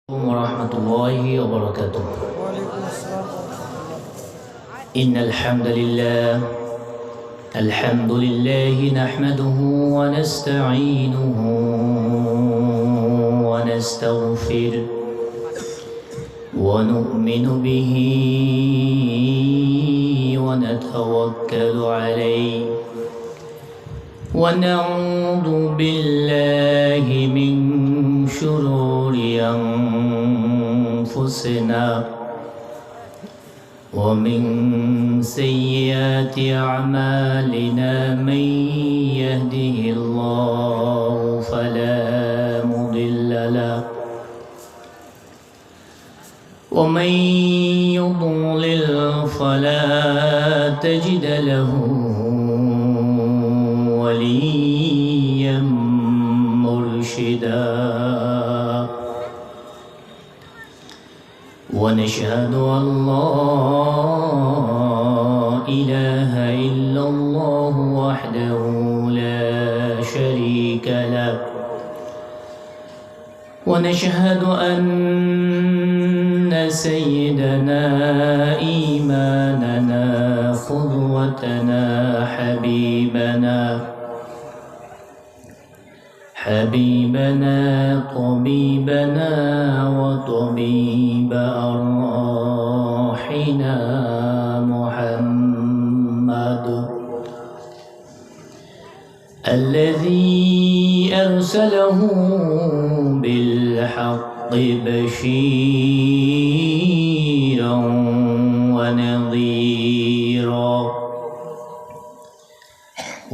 ورحمة الله وبركاته. إن الحمد لله نحمده ونستعينه ونستغفره ونؤمن به ونتوكل عليه ونعوذ بالله من شرور أنفسنا ومن سيئات أعمالنا من يهده الله فلا مضل له ومن يضلل فلا تجد له وليا مرشدا ونشهد أن لا إله إلا الله وحده لا شريك له ونشهد أن سيدنا إيماننا قدوتنا حبيبنا طبيبنا وطبيب أرواحنا محمد الذي أرسله بالحق بشيرا ونذيرا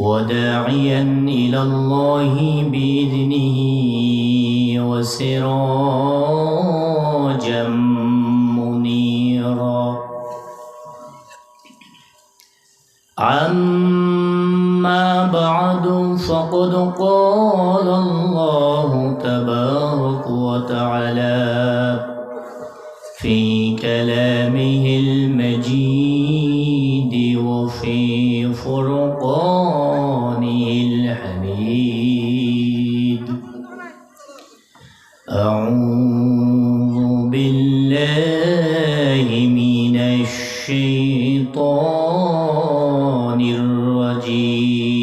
وداعيا إلى الله بإذنه وسراجا منيرا أما بعد فقد قال الله تبارك وتعالى في كلامه المجيد وفي فرقانه الحميد أعوذ بالله من الشيطان الرجيم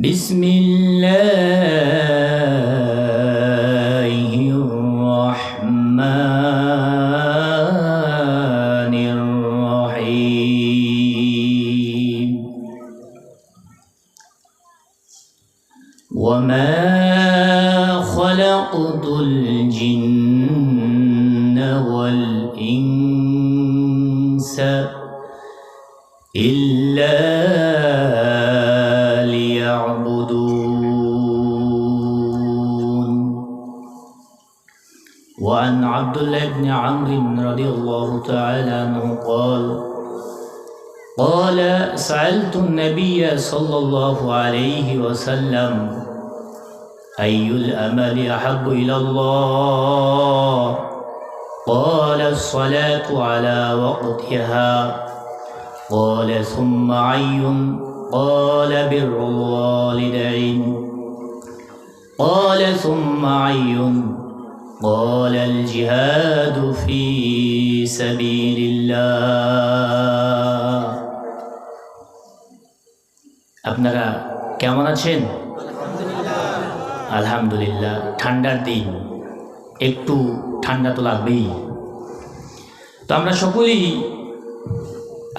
بسم الله الرحمن الرحيم وما خلقت الجن والإنس إلا ليعبدون. وعن عبد الله بن عمرو رضي الله تعالى عنه قال سألت النبي صلى الله عليه وسلم أي الأمل أحب إلى الله؟ قال الصلاة على وقتها. قال ثم أي؟ قال بر الوالدين. قال ثم أي؟ قال الجهاد في سبيل الله. আপনারা কেমন আছেন? আলহামদুলিল্লাহ। ঠান্ডার দিন, একটু ঠান্ডা তো লাগবেই। তো আমরা সকলেই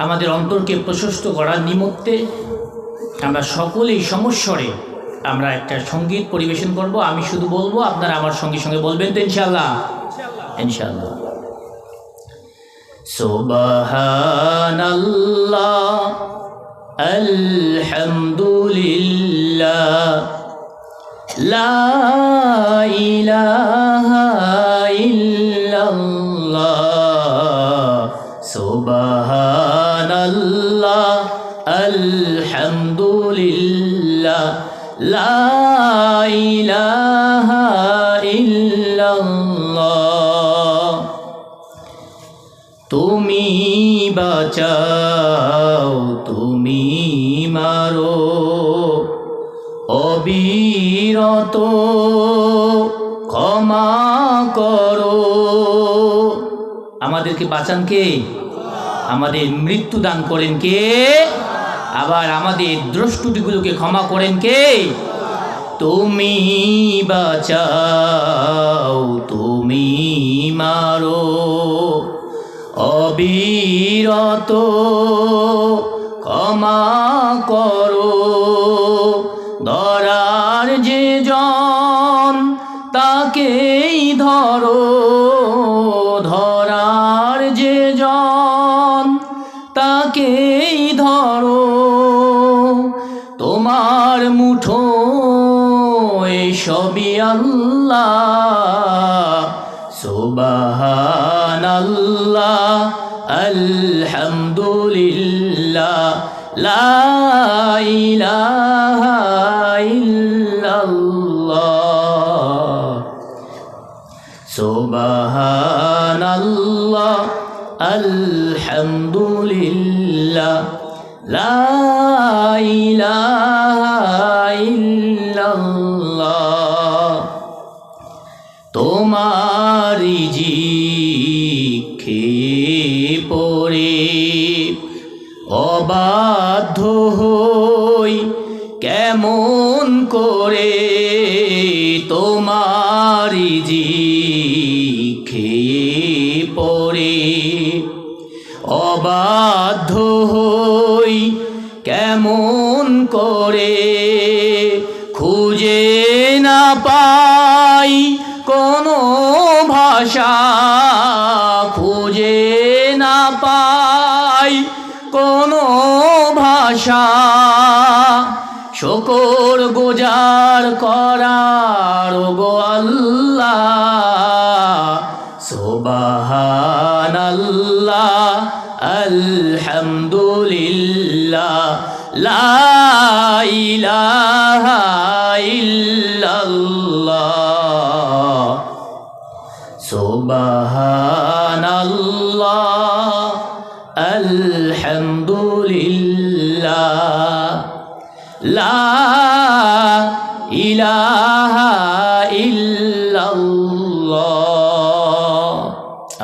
আমাদের অন্তরকে প্রশস্ত করার নিমিত্তে আমরা সকলেই সমস্বরে আমরা একটা সঙ্গীত পরিবেশন করব। আমি শুধু বলবো, আপনারা আমার সঙ্গে সঙ্গে বলবেন তো ইনশাআল্লাহ? ইনশাআল্লাহ। সুবহানাল্লাহ আলহামদুলিল্লাহ লা ইলাহা ইল্লাল্লাহ সুবহানাল্লাহ আলহামদুলিল্লাহ লা ইলাহা ইল্লাল্লাহ। তুমি বাঁচাও, তুমি মারো, অবির অবিরত ক্ষমা করো। আমাদেরকে বাঁচান কে? আমাদের মৃত্যু দান করেন কে? আবার আমাদের দ্রষ্টুটিগুলোকে ক্ষমা করেন কে? তুমি বাঁচাও, তুমি মারো, অবিরত ক্ষমা করো। ধরার যে জন তাকেই ধরো, ধরার যে জন তাকেই ধরো। তোমার মুঠোয় সবই আল্লাহ, সুবহানাল্লাহ, আলহামদুলিল্লাহ, লা ইলাহা ইল্লাল্লাহ, সুবহানাল্লাহ, আলহামদুলিল্লাহ, লা ইলাহা ইল্লাল্লাহ। তোমারি জিখে পড়ে অবাধ্য হই কেমন করে, তোমারি জিখে পড়ে অবাধ্য হই কেমন করে। খুঁজে না পাই কোনো ভাষা, খুঁজে না পাই কোনো ভাষা, শুকর গুজার করার গো আল্লাহ, সুবহানাল্লাহ, আলহামদুলিল্লাহ, লা ইলাহা ইল্লাল্লাহ, সুবহানাল্লাহ, আলহামদুলিল্লাহ, লা ইলাহা ইল্লাল্লাহ।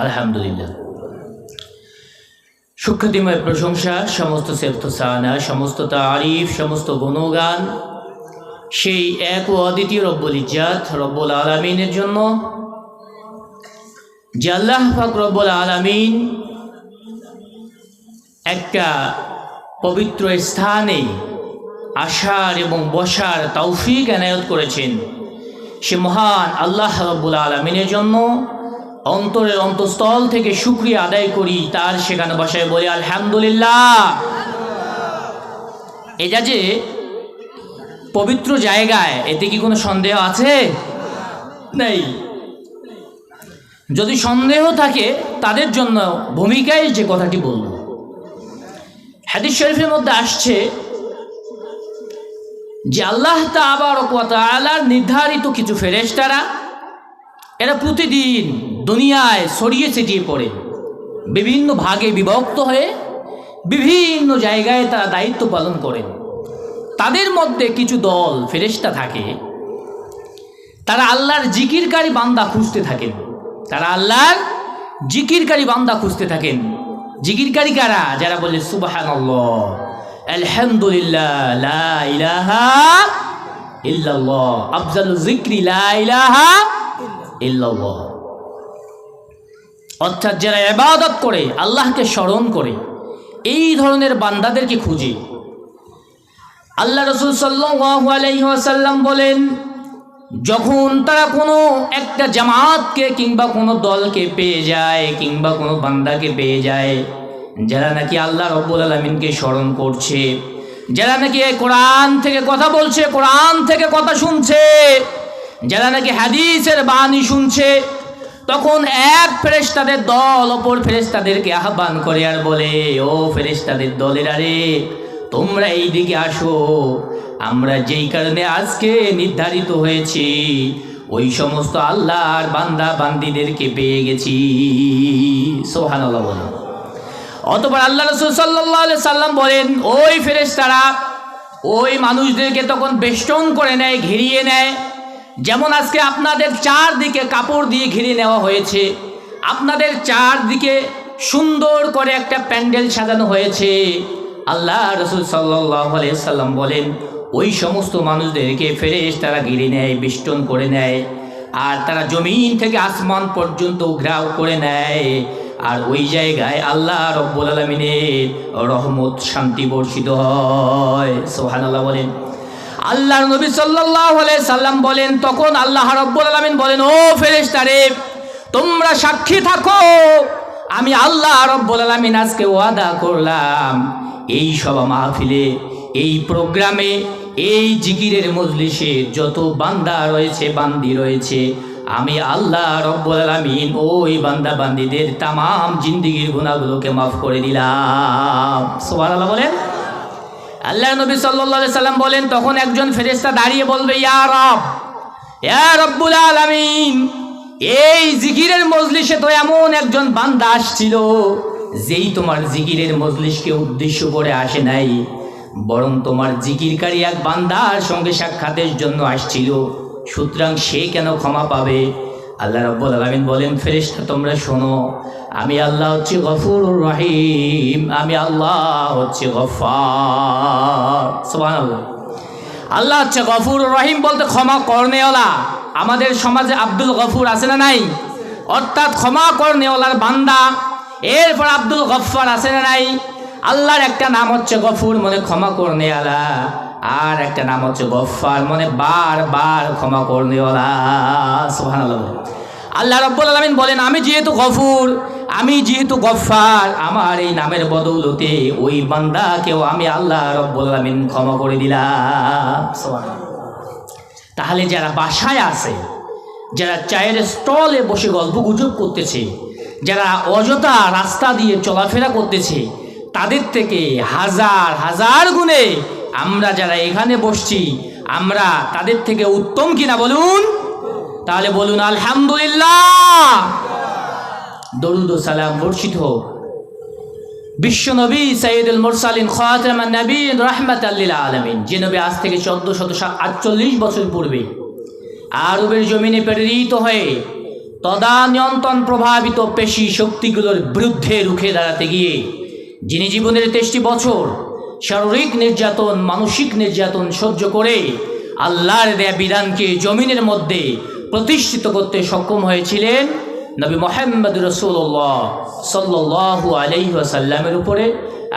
আলহামদুলিল্লাহ। সুখ্যাতিময় প্রশংসা, সমস্ত সেফতসানা, সমস্ত তারিফ, সমস্ত গুণগান সেই এক ও অদ্বিতীয় রব্বুল ইজ্জাত রব্বুল আলামিনের জন্য, যে আল্লাহ পাক রব্বুল আলামিন একটা পবিত্র স্থানে আসার এবং বসার তৌফিক এনায়েত করেছেন। সে মহান আল্লাহ রব্বুল আলামিনের জন্য অন্তরের অন্তঃস্থল থেকে শুকরিয়া আদায় করি, তার সেখানে বসায় বলি আলহামদুলিল্লাহ। এটা যে পবিত্র জায়গায়, এতে কি কোনো সন্দেহ আছে? নেই। যদি সন্দেহ থাকে তাদের জন্য ভূমিকায় যে কথাটি বলব, হাদিস শরীফের মধ্যে আসছে যে আল্লাহ তাবারক ওয়া তাআলার নির্ধারিত কিছু ফেরেশতারা এরা প্রতিদিন দুনিয়ায় ছড়িয়ে ছিটিয়ে পড়ে, বিভিন্ন ভাগে বিভক্ত হয়ে বিভিন্ন জায়গায় তারা দায়িত্ব পালন করেন। তাদের মধ্যে কিছু দল ফেরেশতা থাকে, তারা আল্লাহর জিকিরকারী বান্দা খুঁজতে থাকেন, তারা আল্লাহর জিকিরকারী বান্দা খুঁজতে থাকেন। জিকিরকারী কারা? যারা বলে সুবহানাল্লাহ, আলহামদুলিল্লাহ, লা ইলাহা ইল্লাল্লাহ, আফজালুল যিকরি লা ইলাহা ইল্লাল্লাহ। অর্থাৎ যারা ইবাদত করে, আল্লাহকে স্মরণ করে, এই ধরনের বান্দাদেরকে খুঁজে। আল্লাহ রাসূল সাল্লাল্লাহু আলাইহি ওয়াসাল্লাম বলেন, যখন তারা কোনো একটা জামাতকে কিংবা কোনো দলকে পেয়ে যায় কিংবা কোনো বান্দাকে পেয়ে যায় যারা নাকি আল্লাহ রাব্বুল আলামিনকে স্মরণ করছে, যারা নাকি কোরআন থেকে কথা বলছে, কোরআন থেকে কথা শুনছে, যারা নাকি হাদিসের বাণী শুনছে, তখন এক ফেরেশতাদের দল অপর ফেরেশতাদেরকে আহ্বান করে আর বলে, ও ফেরেশতাদের দলেরা রে, তোমরা এই দিকে আসো, আমরা যেই কারণে আজকে নির্ধারিত হয়েছি ওই সমস্ত আল্লাহর বান্দা বান্দীদেরকে পেয়ে গেছি। সুবহানাল্লাহ বলেন। অতঃপর আল্লাহ রাসূল সাল্লাল্লাহু আলাইহি সাল্লাম বলেন, ওই ফেরেশতারা ওই মানুষদেরকে তখন বেষ্টন করে নেয়, ঘিরিয়ে নেয়। যেমন আজকে আপনাদের চারদিকে কাপড় দিয়ে ঘিরে নেওয়া হয়েছে, আপনাদের চারদিকে সুন্দর করে একটা প্যান্ডেল সাজানো হয়েছে। আল্লাহ রাসূল সাল্লাল্লাহু আলাইহি সাল্লাম বলেন, ওই সমস্ত মানুষদেরকে ফেরেশতারা ঘিরে নেয়, বেষ্টন করে নেয়, আর তারা জমিন থেকে আসমান পর্যন্ত ঘেরাও করে নেয়। আর ওই জায়গায় আল্লাহ রব্বুল আলামিনের রহমত, শান্তি বর্ষিত হয়। সুবহানাল্লাহ বলেন। আল্লাহর নবী সাল্লাল্লাহু আলাইহি সাল্লাম বলেন, তখন আল্লাহ রব্বুল আলামিন বলেন, ও ফেরেশতারে, তোমরা সাক্ষী থাকো, আমি আল্লাহ রব্বুল আলামিন আজকে ওয়াদা করলাম, এই সভা মাহফিলে, এই প্রোগ্রামে, এই জিকিরের মজলিসে যত বান্দা রয়েছে, বান্দি রয়েছে, আমি আল্লাহ রব্বুল আলামিন ওই বান্দা বান্দিদের তামাম জিন্দেগির গুনাহগুলোকে মাফ করে দিলাম। সুবহানাল্লাহ বলেন। আল্লাহ নবী সাল্লাল্লাহু আলাইহি সাল্লাম বলেন, তখন একজন ফেরেশতা দাঁড়িয়ে বলবে, ইয়া রব, ইয়া রব্বুল আলামিন, এই জিকিরের মজলিসে তো এমন একজন বান্দা আসছিল, যেই তোমার জিকিরের মজলিসকে উদ্দেশ্য করে আসে নাই, বরং তোমার জিকিরকারী এক বান্দার সঙ্গে সাক্ষাতের জন্য আসছিল, সুতরাং সে কেন ক্ষমা পাবে? আল্লাহ রাব্বুল আলামিন বলেন, ফেরেশতা তোমরা শোনো, আমি আল্লাহ হচ্ছে গফুরুর রহিম, আমি আল্লাহ হচ্ছে গফফার। সুবহানাল্লাহ। আল্লাহ হচ্ছে গফুরুর রহিম বলতে ক্ষমা করনেওয়ালা। আমাদের সমাজে আব্দুল গফুর আছে না নাই? অর্থাৎ ক্ষমা করনেওয়ালার বান্দা। এরপর আব্দুল গফফার আছে না নাই? আল্লাহর একটা নাম হচ্ছে গফুর, মানে ক্ষমা করনেওয়ালা, আর একটা নাম হচ্ছে গফফার, মানে বারবার ক্ষমা করনেওয়ালা। সুবহানাল্লাহ। আল্লাহ রাব্বুল আলামিন বলেন, আমি যেহেতু গফুর, আমি যেহেতু গফফার, আমার এই নামের বদৌলতে ওই বান্দাকেও আমি আল্লাহ রাব্বুল আলামিন ক্ষমা করে দিলাম। সুবহানাল্লাহ। তাহলে যারা বাসায় আছে, যারা চায়ের স্টলে বসে গল্প গুজব করতেছে, যারা অযথা রাস্তা দিয়ে চলাফেরা করতেছে, তাদের থেকে হাজার হাজার গুণে আমরা যারা এখানে বসছি, আমরা তাদের থেকে উত্তম কিনা বলুন? তাহলে বলুন আলহামদুলিল্লাহ। দরুদ ও সালাম বর্ষিত হোক বিশ্ব নবী সাইয়্যিদুল মুরসালিন খাতামান নবীয়্যিন রাহমাতাল লিল আলামিন, যে নবী আজ থেকে 1448 বছর পূর্বে আরবের জমিনে প্রেরিত হয়ে তদানীন্তন প্রভাবিত পেশি শক্তিগুলোর বিরুদ্ধে রুখে দাঁড়াতে গিয়ে যিনি জীবনের 23টি বছর শারীরিক নির্যাতন, মানসিক নির্যাতন সহ্য করে আল্লাহর দেয়া বিধানকে জমিনের মধ্যে প্রতিষ্ঠিত করতে সক্ষম হয়েছিলেন, নবী মুহাম্মদ রাসূলুল্লাহ সাল্লাল্লাহু আলাইহি ওয়াসাল্লামের উপরে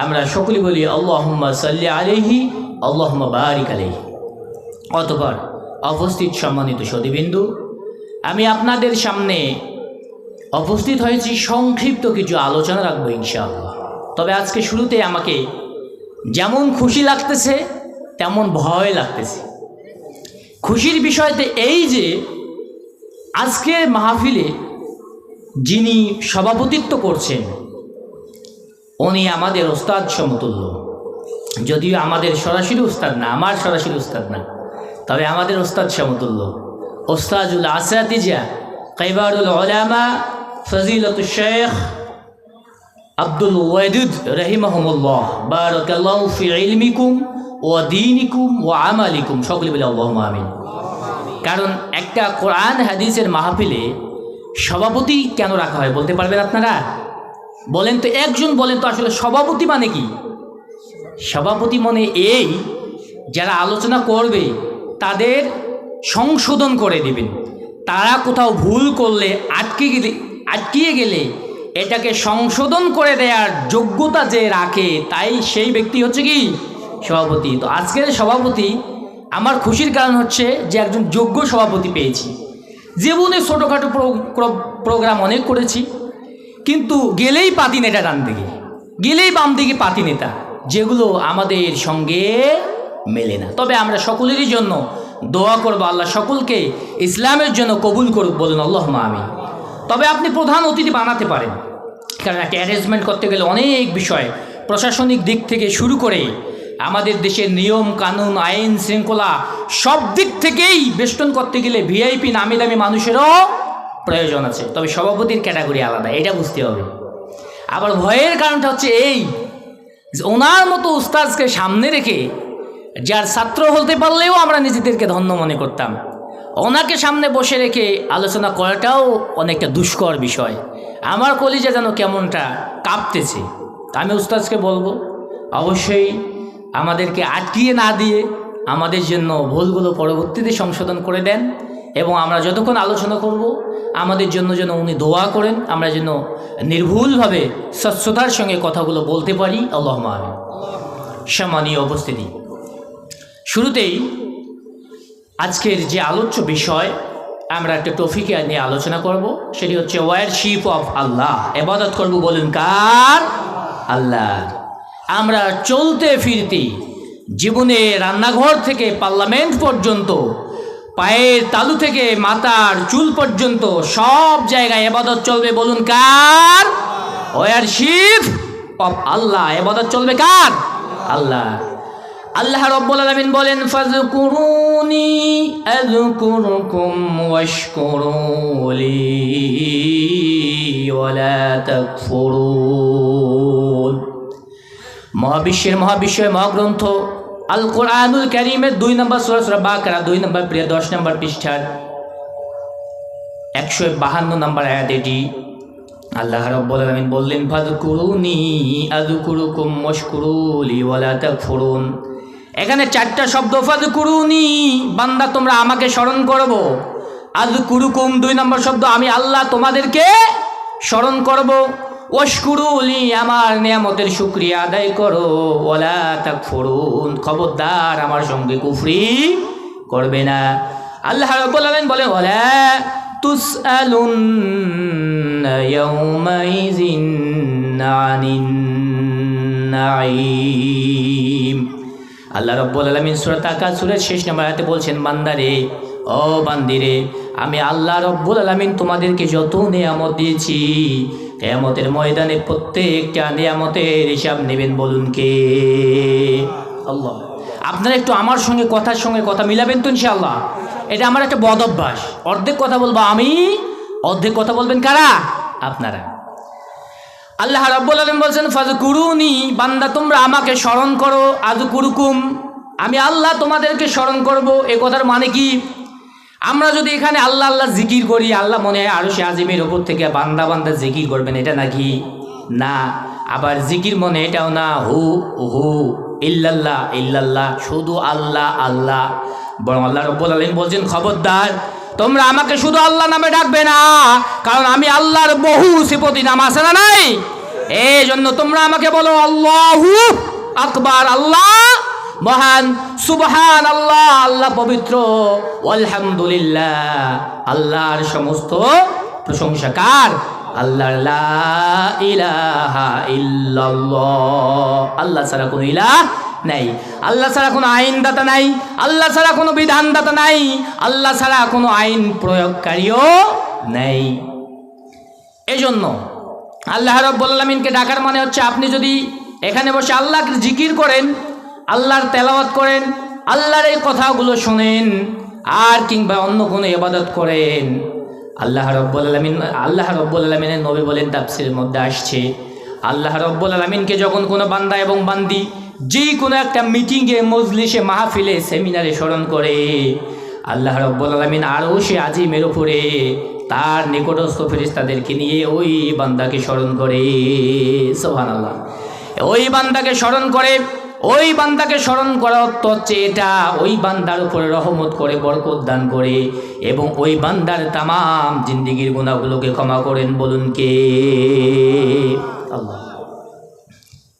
আমরা সকলে বলি আল্লাহুম্মা সাল্লি আলাইহি, আল্লাহুম্মা বারিক আলাইহি। অতঃপর উপস্থিত সম্মানিত সুধীবৃন্দু, আমি আপনাদের সামনে উপস্থিত হয়েছি সংক্ষিপ্ত কিছু আলোচনা রাখবো ইনশাআল্লাহ। তবে আজকে শুরুতে আমাকে যেমন খুশি লাগতেছে তেমন ভয় লাগতেছে। খুশির বিষয়তে এই যে আজকের মাহফিলে যিনি সভাপতিত্ব করছেন, উনি আমাদের ওস্তাদ সমতুল্য। যদিও আমাদের সরাসরি উস্তাদ না, আমার সরাসরি উস্তাদ না, তবে আমাদের ওস্তাদ সমতুল্য। ওস্তাজুল আসাতিজা কিবারুল উলামা ফজিলাতুশ শাইখ আব্দুল ওয়াদুদ রাহিমাহুমুল্লাহ, বারাকাল্লাহু ফি ইলমিকুম ওয়া দীনিকুম ওয়া আমালিকুম। সকলে বলে আল্লাহুম্মা আমিন। কারণ একটা কোরআন হাদিসের মাহফিলে সভাপতি কেন রাখা হয় বলতে পারবেন আপনারা? বলেন তো, একজন বলেন তো আসলে সভাপতি মানে কি? সভাপতি মানে এই, যারা আলোচনা করবে তাদের সংশোধন করে দিবেন। তারা কোথাও ভুল করলে আটকিয়ে গেলে এটাকে সংশোধন করে দেওয়ার যোগ্যতা যে রাখে, তাই সেই ব্যক্তি হচ্ছে কি সভাপতি। তো আজকের সভাপতি আমার খুশির কারণ হচ্ছে যে একজন যোগ্য সভাপতি পেয়েছি। জীবনে ছোটোখাটো প্রোগ্রাম অনেক করেছি, কিন্তু গেলেই পাতি নেতা ডান দিকে, গেলেই বাম দিকে পাতি নেতা, যেগুলো আমাদের সঙ্গে মেলে না। তবে আমরা সকলেরই জন্য দোয়া করবো, আল্লাহ সকলকে ইসলামের জন্য কবুল করুক, বলুন আল্লাহুম্মা আমিন। তবে আপনি প্রধান অতিথি বানাতে পারেন, কারণ একটা অ্যারেঞ্জমেন্ট করতে গেলে অনেক বিষয়, প্রশাসনিক দিক থেকে শুরু করে আমাদের দেশের নিয়ম কানুন, আইন শৃঙ্খলা, সব দিক থেকেই বেষ্টন করতে গেলে ভিআইপি নামি দামি মানুষেরও প্রয়োজন আছে। তবে সভাপতির ক্যাটাগরি আলাদা, এটা বুঝতে হবে। আবার ভয়ের কারণটা হচ্ছে এই যে ওনার মতো উস্তাদকে সামনে রেখে যার ছাত্র হতে পারলেও আমরা নিজেদেরকে ধন্য মনে করতাম, ওনাকে সামনে বসে রেখে আলোচনা করাটাও অনেকটা দুষ্কর বিষয়। আমার কলিজা যেন কেমনটা কাঁপতেছে। আমি উস্তাদকে বলবো অবশ্যই আমাদেরকে আটকিয়ে না দিয়ে আমাদের জন্য ভুলগুলো পরবর্তীতে সংশোধন করে দেন, এবং আমরা যতক্ষণ আলোচনা করব আমাদের জন্য যেন উনি দোয়া করেন, আমরা যেন নির্ভুলভাবে স্বচ্ছতার সঙ্গে কথাগুলো বলতে পারি। আল্লাহুম্মা আমিন। সম্মানীয় উপস্থিতি, শুরুতেই আজকের যে আলোচ্য বিষয়, আমরা একটা টপিকে নিয়ে আলোচনা করব, সেটি হচ্ছে ওয়ারশিপ অফ আল্লাহ। ইবাদত করব বলুন কার? আল্লাহর। আমরা চলতে ফিরতে জীবনে রান্নাঘর থেকে পার্লামেন্ট পর্যন্ত, পায়ের তালু থেকে মাথার চুল পর্যন্ত সব জায়গায় ইবাদত চলবে বলুন কার? ওয়ারশিপ অফ আল্লাহ। ইবাদত চলবে কার? আল্লাহ। আল্লাহ রাব্বুল আলামিন বলেন, ফাযকুরুনি আযকুরুকুম ওয়াশকুরুলি ওয়ালা তাকফুরুন। মহাবিশ্বের মহাবিশ্বয় মহাগ্রন্থ আল কোরআনুল কারীমের 2 নম্বর সূরা, সূরা বাকারা 2 নম্বর 10 নম্বর পৃষ্ঠার 152 নম্বর আয়াত এটি। আল্লাহ রাব্বুল আলামিন বললেন, ফাযকুরুনি আযকুরুকুম ওয়াশকুরুলি ওয়ালা তাকফুরুন। এখানে 4টা শব্দ। ফাযকুরুনি, বান্দা তোমরা আমাকে স্মরণ করব। আযকুরুকুম 2 নম্বর শব্দ, আমি আল্লাহ তোমাদেরকে স্মরণ করব। ওয়াশকুরুলি, আমার নিয়ামতের শুকরিয়া আদায় করো। ওয়ালা তাকফুরুন, খবরদার আমার সঙ্গে কুফরি করবে না। আল্লাহ রাব্বুল আলামিন বলেন, ওয়ালা তুসআলুন্না ইয়াওমাইযিন আনিন নাঈম। আল্লাহ রাব্বুল আলামিন সূরা তাকাসুরের 6 নম্বর আয়াতে বলছেন, বান্দারে, ও বান্দিরে, আমি আল্লাহ রাব্বুল আলামিন তোমাদেরকে যত নিয়ামত দিয়েছি, কিয়ামতের ময়দানে প্রত্যেকটা নিয়ামতের হিসাব নেবেন বলুন কে? আল্লাহ। আপনারা একটু আমার সঙ্গে কথা মিলাবেন তো ইনশাআল্লাহ। এটা আমার একটা বদ অভ্যাস, অর্ধেক কথা বলবো আমি, অর্ধেক কথা বলবেন কারা? আপনারা। আল্লাহ রাব্বুল আলামিন বলছেন, ফাযকুরুনি, বান্দা তোমরা আমাকে স্মরণ করো। আযকুরুকুম, আমি আল্লাহ তোমাদেরকে স্মরণ করব। এ কথার মানে কি? আমরা যদি এখানে আল্লাহ আল্লাহ জিকির করি, আল্লাহ মনে হয় আরশে আজিমের ওপর থেকে বান্দা বান্দা জিকির করবেন, এটা নাকি? না। আবার জিকির মনে এটাও না, হু হু ইল্লাল্লাহ ইল্লাল্লাহ, শুধু আল্লাহ আল্লাহ। বরং আল্লাহ রাব্বুল আলামিন বলছেন, খবরদার তোমরা আমাকে শুধু আল্লাহ নামে ডাকবে না, কারণ আমি আল্লাহর বহু সিফতি নাম আছে না নাই? এই জন্য তোমরা আমাকে বলো আল্লাহু আকবার, আল্লাহ মহান, সুবহান আল্লাহ, আল্লাহ পবিত্র, আলহামদুলিল্লাহ, আল্লাহর সমস্ত প্রশংসা কার? আল্লাহর। লা ইলাহা ইল্লাল্লাহ, আল্লাহ ছাড়া কোনো ইলাহ নাই, আল্লাহ ছাড়া কোনো আইনদাতা নাই, আল্লাহ ছাড়া কোনো বিধানদাতা নাই, আল্লাহ ছাড়া কোনো আইন প্রয়োগকারীও নাই। এজন্য আল্লাহ রাব্বুল আলামিনকে ডাকার মানে হচ্ছে, আপনি যদি এখানে বসে আল্লাহকে জিকির করেন, আল্লাহর তেলাওয়াত করেন, আল্লাহর এই কথাগুলো শোনেন, আর কিংবা অন্য কোনো ইবাদত করেন, আল্লাহ রাব্বুল আলামিনের নবী বলেন, তাফসীরের মধ্যে আসছে, আল্লাহ রাব্বুল আলামিনকে যখন কোনো বান্দা এবং বান্দি যে কোনো একটা মিটিংয়ে, মজলিসে, মাহফিলে, সেমিনারে স্মরণ করে, আল্লাহ রাব্বুল আলামিন আরশে আজিমের উপরে তার নিকটস্থ ফেরেশতাদেরকে নিয়ে ওই বান্দাকে স্মরণ করে। সুবহানাল্লাহ। ওই বান্দাকে স্মরণ করে, ওই বান্দাকে স্মরণ করা অর্থ হচ্ছে এটা, ওই বান্দার উপরে রহমত করে, বরকত দান করে, এবং ওই বান্দার তামাম জিন্দেগির গুনাহগুলোকে ক্ষমা করেন বলুন কে? আল্লাহ।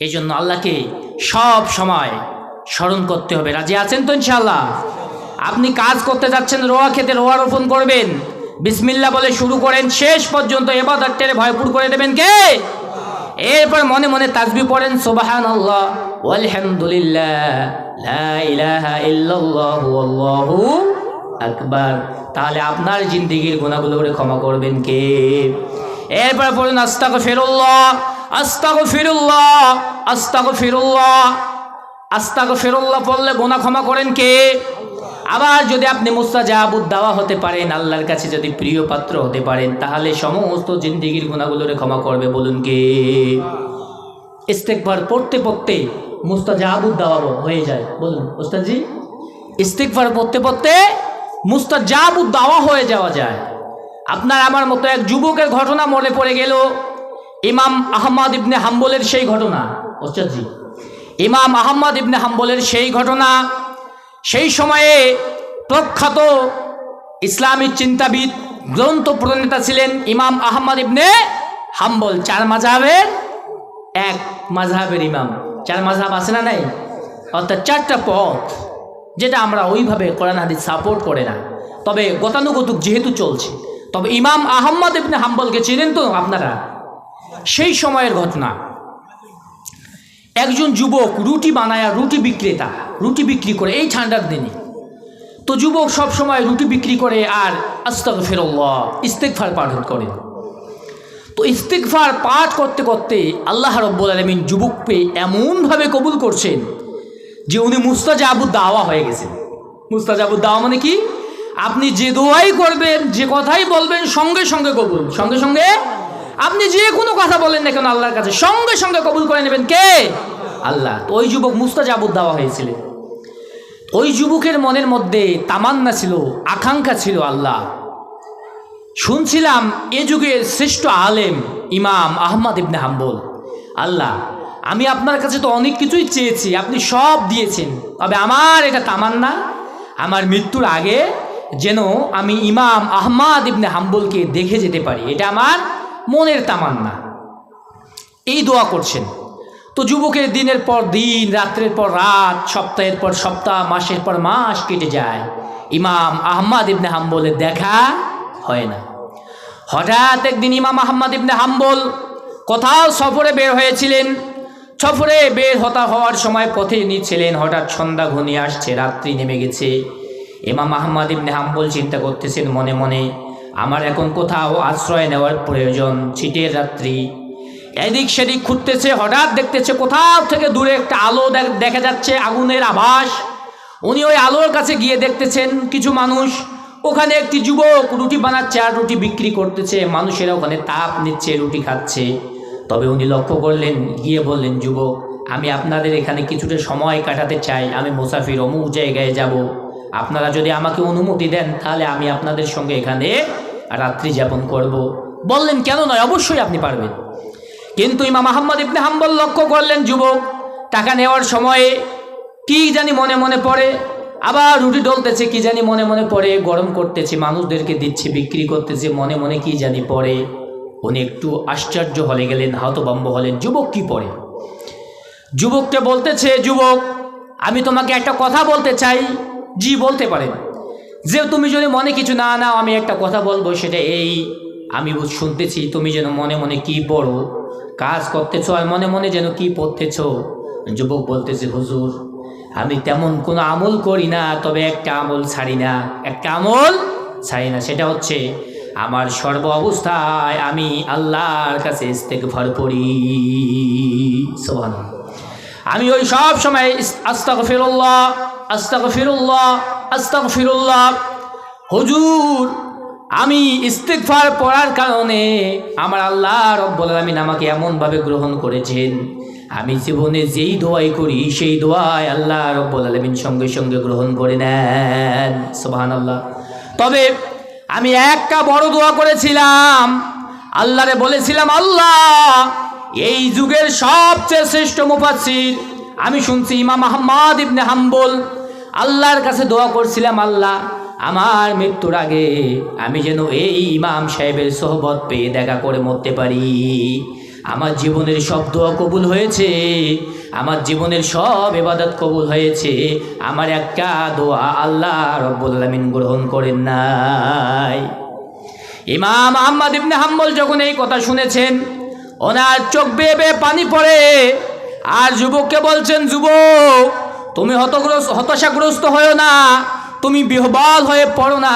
এই জন্য আল্লাহকে সব সময় স্মরণ করতে হবে। রাজি আছেন তো ইনশাআল্লাহ? আপনি কাজ করতে যাচ্ছেন, রোয়া খেতে রোয়া রোপণ করবেন, বিসমিল্লাহ বলে শুরু করেন, শেষ পর্যন্ত ইবাদতটারে ভরপুর করে দেবেন কে? এরপর মনে মনে তাসবিহ পড়েন, সুবহানাল্লাহ ওয়ালহামদুলিল্লাহ লা ইলাহা ইল্লাল্লাহ আল্লাহু আকবার। তাহলে আপনার জিন্দেগির গুনাহগুলোকে ক্ষমা করবেন কে? এরপর পড়ুন আস্তাগফিরুল্লাহ আস্তাগফিরুল্লাহ আস্তাগফিরুল্লাহ আস্তাগফিরুল্লাহ পড়লে গুনাহ ক্ষমা করেন কে? আবার যদি আপনি মুস্তাজাবুদ দাওয়া হতে পারেন, আল্লাহর কাছে যদি প্রিয় পাত্র হতে পারেন, তাহলে সমস্ত জিন্দেগির গুনাহগুলোরে ক্ষমা করবে বলুন কে? ইস্তেগফার পড়তে পড়তে মুস্তাজাবুদ দাওয়া হয়ে যায়। বলুন ওস্তাদজি, ইস্তিগফার পড়তে পড়তে মুস্তাজাবুদ দাওয়া হয়ে যাওয়া যায়। আপনার আমার মতো এক যুবকের ঘটনা মনে পড়ে গেল, ইমাম আহমদ ইবনে হাম্বলের সেই ঘটনা। ওস্তাদজি, ইমাম আহমদ ইবনে হাম্বলের সেই ঘটনা। সেই সময়ে প্রখ্যাত ইসলামী চিন্তাবিদ, গ্রন্থ প্রণেতা ছিলেন ইমাম আহমদ ইবনে হাম্বল। 4 মাযহাবের এক মাযহাবের ইমাম। 4 মাযহাব আছে না নাই? অর্থাৎ 4টা পথ, যেটা আমরা ওইভাবে কোরআন হাদিস সাপোর্ট করে না, তবে গতানুগতিক যেহেতু চলছে। তবে ইমাম আহমদ ইবনে হাম্বলকে চেনেন তো আপনারা? সেই সময়ের ঘটনা, একজন যুবক রুটি বানায়, রুটি বিক্রেতা, রুটি বিক্রি করে এই ঠান্ডার দিনে। তো যুবক সব সময় রুটি বিক্রি করে আর আস্তাগফিরুল্লাহ, ইস্তিগফার পাঠ করে। তো ইস্তিগফার পাঠ করতে করতে আল্লাহ রাব্বুল আলামিন যুবককে এমনভাবে কবুল করছেন যে উনি মুস্তাজাবুদ দাওয়া হয়ে গেছেন। মুস্তাজাবুদ দাওয়া মানে কি? আপনি যে দোয়াই করবেন, যে কথাই বলবেন, সঙ্গে সঙ্গে কবুল। সঙ্গে সঙ্গে আপনি যে কোনো কথা বলেন না কেন আল্লাহর কাছে সঙ্গে সঙ্গে কবুল করে নেবেন কে? আল্লাহ। তো ওই যুবক মুস্তাজাবুদ দাওয়া হয়েছিলেন। ওই যুবকের মনের মধ্যে তামান্না ছিল, আকাঙ্ক্ষা ছিল, আল্লাহ, শুনছিলাম এ যুগের শ্রেষ্ঠ আলেম ইমাম আহমদ ইবনে হাম্বল, আল্লাহ আমি আপনার কাছে তো অনেক কিছুই চেয়েছি, আপনি সব দিয়েছেন, তবে আমার এটা তামান্না, আমার মৃত্যুর আগে যেন আমি ইমাম আহমদ ইবনে হাম্বলকে দেখে যেতে পারি, এটা আমার মনের তামান্না। এই দোয়া করছেন। তো যুবকের দিনের পর দিন, রাত্রের পর রাত, সপ্তাহের পর সপ্তাহ, মাসের পর মাস কেটে যায়, ইমাম আহমদ ইবনে হাম্বলের দেখা হয় না। হঠাৎ একদিন ইমাম আহমদ ইবনে হাম্বল কোথাও সফরে বের হয়েছিলেন। সফরে বের হওয়ার সময় পথে নিচ্ছিলেন, হঠাৎ সন্ধ্যা ঘনিয়ে আসছে, রাত্রি নেমে গেছে। ইমাম আহমদ ইবনে হাম্বল চিন্তা করতেছেন মনে মনে, আমার এখন কোথাও আশ্রয় নেওয়ার প্রয়োজন। ছিটের রাত্রি, এদিক সেদিক খুঁজতেছে, হঠাৎ দেখতেছে কোথাও থেকে দূরে একটা আলো দেখা যাচ্ছে, আগুনের আভাস। উনি ওই আলোর কাছে গিয়ে দেখতেছেন কিছু মানুষ, ওখানে একটি যুবক রুটি বানাচ্ছে আর রুটি বিক্রি করতেছে, মানুষেরা ওখানে তাপ নিচ্ছে, রুটি খাচ্ছে। তবে উনি লক্ষ্য করলেন, গিয়ে বললেন, যুবক আমি আপনাদের এখানে কিছুটা সময় কাটাতে চাই, আমি মুসাফির, অমুক জায়গায় যাব, আপনারা যদি আমাকে অনুমতি দেন তাহলে আমি আপনাদের সঙ্গে এখানে রাত্রি যাপন করব। বললেন, কেন নয়, অবশ্যই আপনি পারবেন। কিন্তু ইমাম আহমদ ইবনে হাম্বল লক্ষ্য করলেন যুবক টাকা নেওয়ার সময়ে কি জানি মনে মনে পড়ে, আবার রুটি ডলতেছে কি জানি মনে মনে পড়ে, গরম করতেছে, মানুষদেরকে দিচ্ছে, বিক্রি করতেছে, মনে মনে কি জানি পড়ে। উনি একটু আশ্চর্য হয়ে গেলেন, হতভম্ব হলেন, যুবক কি পড়ে। যুবককে বলতেছে, যুবক আমি তোমাকে একটা কথা বলতে চাই। জি বলতে পারেন। যে তুমি যদি মনে কিছু না নাও, আমি একটা কথা বলবো, সেটা এই, আমি শুনতেছি তুমি যেন মনে মনে কি পড়ো, কাজ করতেছো আর মনে মনে যেন কি পড়তেছ। যুবক বলতেছে, হুজুর আমি তেমন কোনো আমল করি না, তবে একটা আমল ছাড়ি না, একটা আমল ছাড়ি না, সেটা হচ্ছে আমার সর্ব অবস্থায় আমি আল্লাহর কাছে ইস্তেগফার পড়ি। সুবহানাল্লাহ। আমি ওই সব সময় আস্তাগফিরুল্লাহ, আস্তাগফিরুল্লাহ, আস্তাগফিরুল্লাহ। হুজুর আমি ইস্তিগফার পড়ার কারণে আমার আল্লাহ রব্বুল আলামিন আমাকে এমনভাবে গ্রহণ করেছেন, আমি জীবনে যেই দোয়াই করি সেই দোয়াই আল্লাহ রব্বুল আলামিন সঙ্গে সঙ্গে গ্রহণ করে নেন। সুবহানাল্লাহ। তবে আমি একটা বড় দোয়া করেছিলাম, আল্লাহরে বলেছিলাম, আল্লাহ এই যুগের সবচেয়ে শ্রেষ্ঠ মুফাসসির আমি শুনছি ইমাম আহমদ ইবনে হাম্বল, আল্লাহর কাছে দোয়া করছিলাম, আল্লাহ আমার মৃত্যুর আগে আমি যেন এই ইমাম সাহেবের সোহবত পেয়ে দেখা করে মরতে পারি। আমার জীবনের সব দোয়া কবুল হয়েছে, আমার জীবনের সব ইবাদত কবুল হয়েছে, আমার একটা দোয়া আল্লাহ রব্বুল আলামিন গ্রহণ করেন নাই। ইমাম আহমদ ইবনে হাম্বল যখন এই কথা শুনেছেন, ওনার চোখ বেয়ে বেয়ে পানি পড়ে, আর যুবককে বলছেন, যুবক তুমি হতাশাগ্রস্ত হয়েও না, তুমি বিহ্বল হয়ে পড়ো না,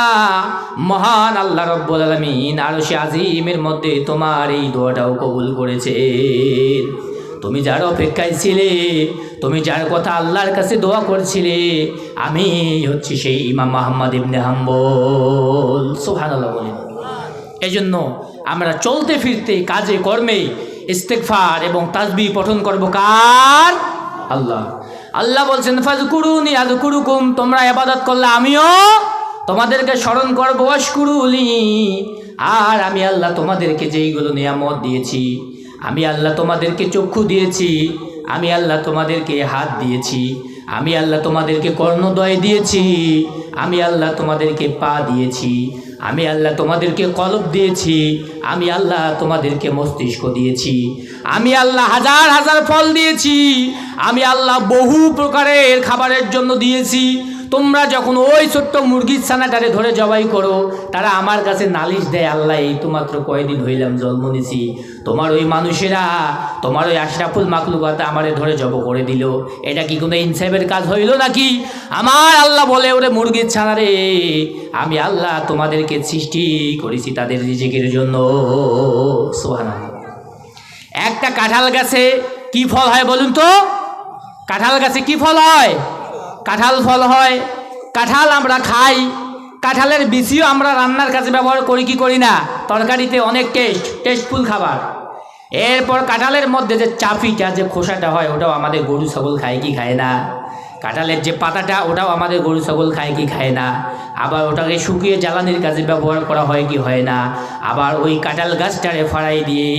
মহান আল্লাহ রব্বুল আলামিন আরশে আজিমের মধ্যে তোমার এই দোয়াটাও কবুল করেছেন। তুমি যার অপেক্ষায় ছিলে, তুমি যার কথা আল্লাহর কাছে দোয়া করছিলে, আমি হচ্ছি সেই ইমাম আহমদ ইবনে হাম্বল। সুবহানাল্লাহ বলেন। এই জন্য আমরা চলতে ফিরতে কাজে কর্মে ইস্তেগফার এবং তাসবিহ পঠন করব কার? আল্লাহ। আল্লাহ বলছেন ফাজকুরুনি আযকুরুকুম, তোমরা ইবাদত করলে আমিও তোমাদেরকে স্মরণ করব। ওয়াশকুরুলি, আর আমি আল্লাহ তোমাদেরকে যেইগুলো নিয়ামত দিয়েছি, আমি আল্লাহ তোমাদেরকে চক্ষু দিয়েছি, আমি আল্লাহ তোমাদেরকে হাত দিয়েছি, আমি আল্লাহ তোমাদেরকে কর্ণদ্বয় দিয়েছি, আমি আল্লাহ তোমাদেরকে পা দিয়েছি, আমি আল্লাহ তোমাদেরকে কলব দিয়েছি, আমি আল্লাহ তোমাদেরকে মস্তিষ্ক দিয়েছি, আমি আল্লাহ হাজার হাজার ফল দিয়েছি, আমি আল্লাহ বহু প্রকারের খাবারের জন্য দিয়েছি। তোমরা যখন ওই ছোট্ট মুরগির ছানাটারে ধরে জবাই করো, তারা আমার কাছে নালিশ দেয়, আল্লাহ এই তো মাত্র কয়দিন হইলাম জন্ম নিছি, তোমার ওই মানুষেরা, তোমার ওই আশরাফুল মাখলুকাত আমারে ধরে জব করে দিল, এটা কি কোনো ইনসাফের কাজ হইল নাকি? আমার আল্লাহ বলে, ওরে মুরগির ছানা রে, আমি আল্লাহ তোমাদেরকে সৃষ্টি করেছি তাদের রিজিকের জন্য। সুবহানাল্লাহ। একটা কাঁঠাল গাছে কি ফল হয় বলুন তো? কাঁঠাল গাছে কি ফল হয়? কাঁঠাল ফল হয়। কাঁঠাল আমরা খাই, কাঁঠালের বিচিও আমরা রান্নার কাজে ব্যবহার করি কি করি না? তরকারিতে অনেক টেস্টফুল খাবার। এরপর কাঁঠালের মধ্যে যে চাপিটা, যে খোসাটা হয়, ওটাও আমাদের গরু ছাগল খায় কি খায় না? কাঁঠালের যে পাতাটা, ওটাও আমাদের গরু ছাগল খায় কি খায় না? আবার ওটাকে শুকিয়ে জ্বালানির কাজে ব্যবহার করা হয় কি হয় না? আবার ওই কাঁঠাল গাছটারে ফাড়াই দিয়ে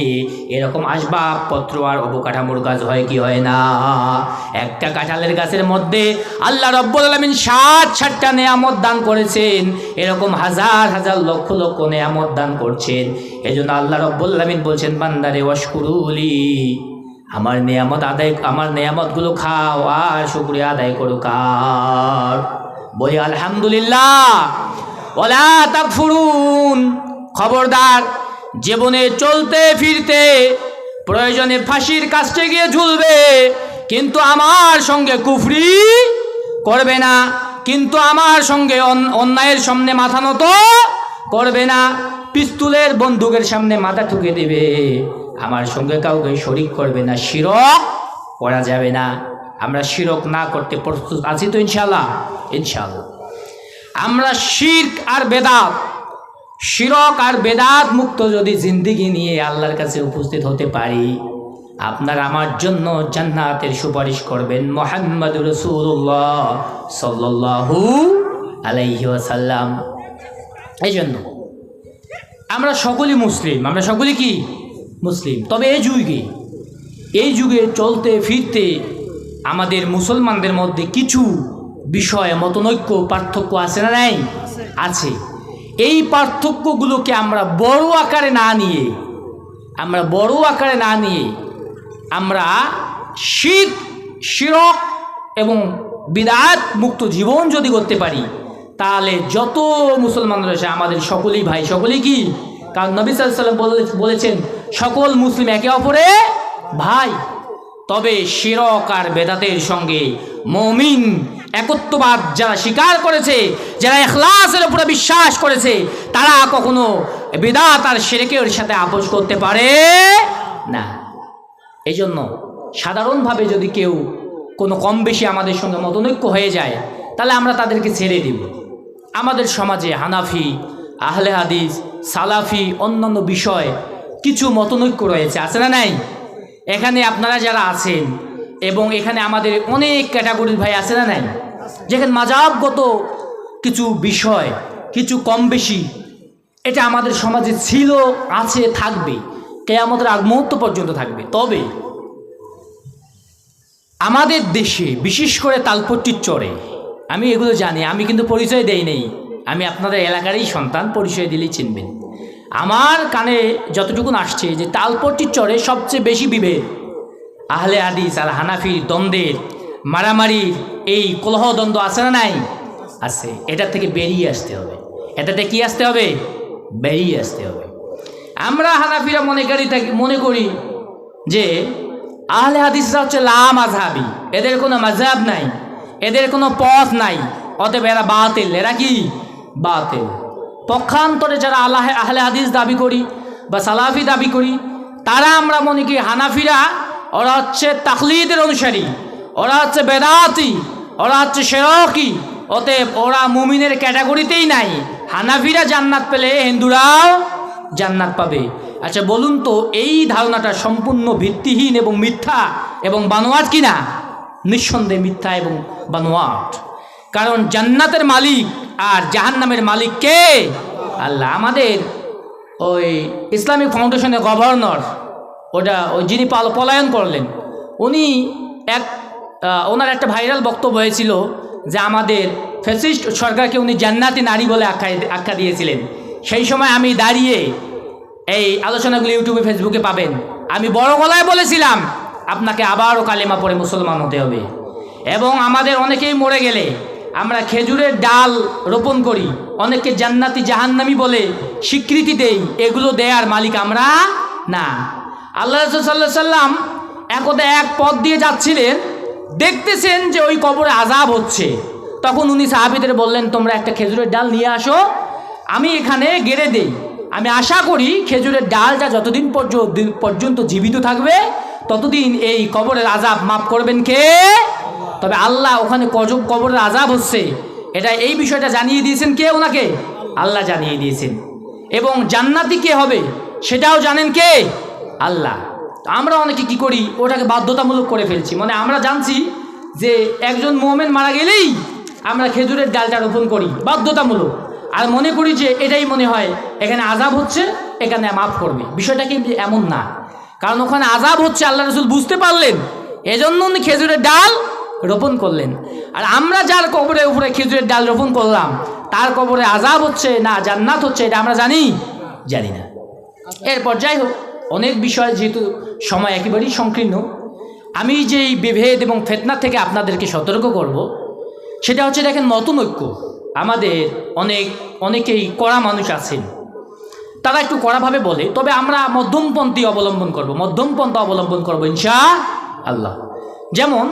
এরকম আসবাবপত্র আর অবকাঠামোর গাছ হয় কি হয় না? একটা কাঁঠালের গাছের মধ্যে আল্লাহ রব্বুল আলামিন ৬০টা নেয়ামত দান করেছেন, এরকম হাজার হাজার লক্ষ লক্ষ নেয়ামত দান করছেন। এজন্য আল্লাহ রব্বুল আলামিন বলছেন, বান্দারে ওয়াশকুরুলি, আমার নেয়ামত আদায়, আমার নেয়ামতগুলো খাও আর শুকরিয়া আদায় করো কার? বলি আলহামদুলিল্লাহ। ওয়ালা তাকফুরুন, খবরদার, জীবনে চলতে ফিরতে প্রয়োজনে ফাঁসির কাছে গিয়ে ঝুলবে, কিন্তু আমার সঙ্গে কুফরি করবে না, কিন্তু আমার সঙ্গে অন্যায়ের সামনে মাথা নত করবে না, পিস্তলের বন্দুকের সামনে মাথা ঠুকে দেবে, আমার সঙ্গে কাউকে শরিক করবে না, শিরক করা যাবে না। আমরা শিরক না করতে প্রস্তুত আছি তো ইনশাআল্লাহ? ইনশাআল্লাহ। আমরা শিরক আর বেদাত, শিরক আর বেদাত মুক্ত যদি জিন্দেগি নিয়ে আল্লাহর কাছে উপস্থিত হতে পারি, আপনার আমার জন্য জান্নাতের সুপারিশ করবেন মুহাম্মদুর রাসূলুল্লাহ সাল্লাল্লাহু আলাইহি ওয়াসাল্লাম। এই জন্য আমরা সকলেই মুসলিম, আমরা সকলেই কি মুসলিম। তবে এই যুগে চলতে ফিরতে আমাদের মুসলমানদের মধ্যে কিছু বিষয়ে মতনৈক্য, পার্থক্য আছে না নাই? আছে। এই পার্থক্যগুলোকে আমরা বড় আকারে না নিয়ে আমরা শিরক এবং বিদআত মুক্ত জীবন যদি করতে পারি, তাহলে যত মুসলমান রয়েছে আমাদের সকলেই ভাই, সকলেই কি? কারণ নবী সাল্লাল্লাহু আলাইহি ওয়াসাল্লাম বলেছেন, সকল মুসলিম একে অপরে ভাই। তবে শিরক আর বেদাতের সঙ্গে মুমিন একত্ববাদ যারা স্বীকার করেছে, যারা ইখলাসের উপরে বিশ্বাস করেছে, তারা কখনো বিদআত আর শিরকের সাথে আপোষ করতে পারে না। এই জন্য সাধারণভাবে যদি কেউ কোনো কম বেশি আমাদের সঙ্গে মতনৈক্য হয়ে যায়, তাহলে আমরা তাদেরকে ছেড়ে দিব। আমাদের সমাজে হানাফি, আহলে হাদিস, সালাফি, অন্যান্য বিষয় কিছু মতনৈক্য রয়েছে, আছে না নাই? এখানে আপনারা যারা আছেন এবং এখানে আমাদের অনেক ক্যাটাগরির ভাই আছে না নাই, যেখানে মাযহাবগত কিছু বিষয়, কিছু কম বেশি, এটা আমাদের সমাজে ছিল, আছে, থাকবে, কিয়ামতের আগ মুহূর্ত পর্যন্ত থাকবে। তবে আমাদের দেশে বিশেষ করে তালপট্টির চরে, আমি এগুলো জানি, আমি কিন্তু পরিচয় দেই নেই, আমি আপনাদের এলাকারই সন্তান, পরিচয় দিলেই চিনবেন। আমার কানে যতটুকুন আসছে যে তালপট্টির চরে সবচেয়ে বেশি বিভেদ, আহলে হাদিস আর হানাফির দ্বন্দ্বের, মারামারির এই কলহ দ্বন্দ্ব আছে না নাই? আছে। এটা থেকে বেরিয়ে আসতে হবে। এটাতে কি আসতে হবে? বেরিয়ে আসতে হবে। আমরা হানাফিরা মনে করি যে আহলে হাদিসরা হচ্ছে লা মাযহাবি, এদের কোনো মাযহাব নাই, এদের কোনো পথ নাই, অতএব এরা বাতিল। এরা কি? বাতিল। পক্ষান্তরে যারা আহলে হাদিস দাবি করি বা সালাফি দাবি করি, তারা আমরা মনে করি হানাফিরা, ওরা হচ্ছে তাকলিদের অনুসারী, ওরা হচ্ছে বেদাতি, ওরা হচ্ছে শিরকি, অতএব ওরা মুমিনের ক্যাটাগরিতেই নাই। হানাফিরা জান্নাত পেলে হিন্দুরাও জান্নাত পাবে। আচ্ছা বলুন তো, এই ধারণাটা সম্পূর্ণ ভিত্তিহীন এবং মিথ্যা এবং বানোয়াট কিনা? নিঃসন্দেহে মিথ্যা এবং বানোয়াট। কারণ জান্নাতের মালিক আর জাহান্নামের মালিক কে? আল্লাহ। আমাদের ওই ইসলামিক ফাউন্ডেশনের গভর্নর, ওই যিনি পলায়ন করলেন, উনি ওনার একটা ভাইরাল বক্তব্য হয়েছিল যে আমাদের ফ্যাসিস্ট সরকারকে উনি জান্নাতি নারী বলে আখ্যা দিয়েছিলেন। সেই সময় আমি দাঁড়িয়ে, এই আলোচনাগুলো ইউটিউবে ফেসবুকে পাবেন, আমি বড় গলায় বলেছিলাম আপনাকে আবারও কালেমা পড়ে মুসলমান হতে হবে। এবং আমাদের অনেকেই মরে গেলে আমরা খেজুরের ডাল রোপণ করি, অনেককে জান্নাতি জাহান্নামী বলে স্বীকৃতি দেই, এগুলো দেয়ার মালিক আমরা না। আল্লাহ রাসূল সাল্লাল্লাহু আলাইহি সাল্লাম একদা এক পথ দিয়ে যাচ্ছিলেন, দেখতেছেন যে ওই কবরে আযাব হচ্ছে। তখন উনি সাহাবীদের বললেন, তোমরা একটা খেজুরের ডাল নিয়ে আসো, আমি এখানে গেড়ে দেই। আমি আশা করি খেজুরের ডালটা যতদিন পর্যন্ত জীবিত থাকবে ততদিন এই কবরের আযাব মাফ করবেন কে? তবে আল্লাহ ওখানে কবরের আযাব হচ্ছে, এই বিষয়টা জানিয়ে দিয়েছেন কে? ওনাকে আল্লাহ জানিয়ে দিয়েছেন। এবং জান্নাতি কে হবে সেটাও জানেন কে? আল্লাহ। আমরা অনেকে কি করি, ওটাকে বাধ্যতামূলক করে ফেলছি। মানে আমরা জানছি যে একজন মুমিন মারা গেলেই আমরা খেজুরের ডালটা রোপণ করি বাধ্যতামূলক, আর মনে করি যে এটাই মনে হয় এখানে আযাব হচ্ছে, এখানে মাফ করবে। বিষয়টা কিন্তু এমন না, কারণ ওখানে আযাব হচ্ছে আল্লাহ রাসূল বুঝতে পারলেন, এজন্য উনি খেজুরের ডাল রোপণ করলেন। আর আমরা যার কবরের উপরে খেজুরের ডাল রোপণ করলাম তার কবরে আযাব হচ্ছে না জান্নাত হচ্ছে, এটা আমরা জানি না। এরপর যাই হোক, অনেক বিষয়, যেহেতু সময় একেবারেই সংকীর্ণ, আমি যেই বিভেদ এবং ফিতনা থেকে আপনাদেরকে সতর্ক করব সেটা হচ্ছে, দেখেন নতুন ঐক্য। আমাদের অনেকেই কড়া মানুষ আছেন, তারা একটু কড়াভাবে বলে, তবে আমরা মধ্যমপন্থী অবলম্বন করব ইনশাআল্লাহ। যেমন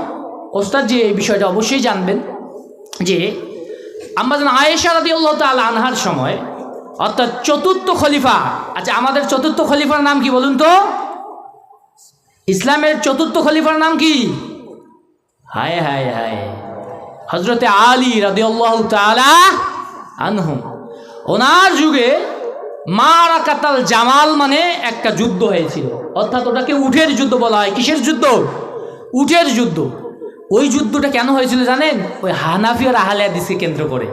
ওস্তাদ যে এই বিষয়টা অবশ্যই জানবেন যে আমাদের আয়েশা রাদিয়াল্লাহু তাআলা আনহার সময়, অর্থাৎ চতুর্থ খলিফা, আচ্ছা আমাদের চতুর্থ খলিফার নাম কি বলুন তো? ইসলামের চতুর্থ খলিফার নাম কি? হায় হায় হায়, হযরতে আলী রাদিয়াল্লাহু তাআলা আনহু। ওনার যুগে মারাকাতাল জামাল মানে একটা যুদ্ধ হয়েছিল, অর্থাৎ ওটাকে উটের যুদ্ধ বলা হয়। কিসের যুদ্ধ? উটের যুদ্ধ। ওই যুদ্ধটা কেন হয়েছিল জানেন? ওই হানাফি আর আহলে হাদিসকে কেন্দ্র করে,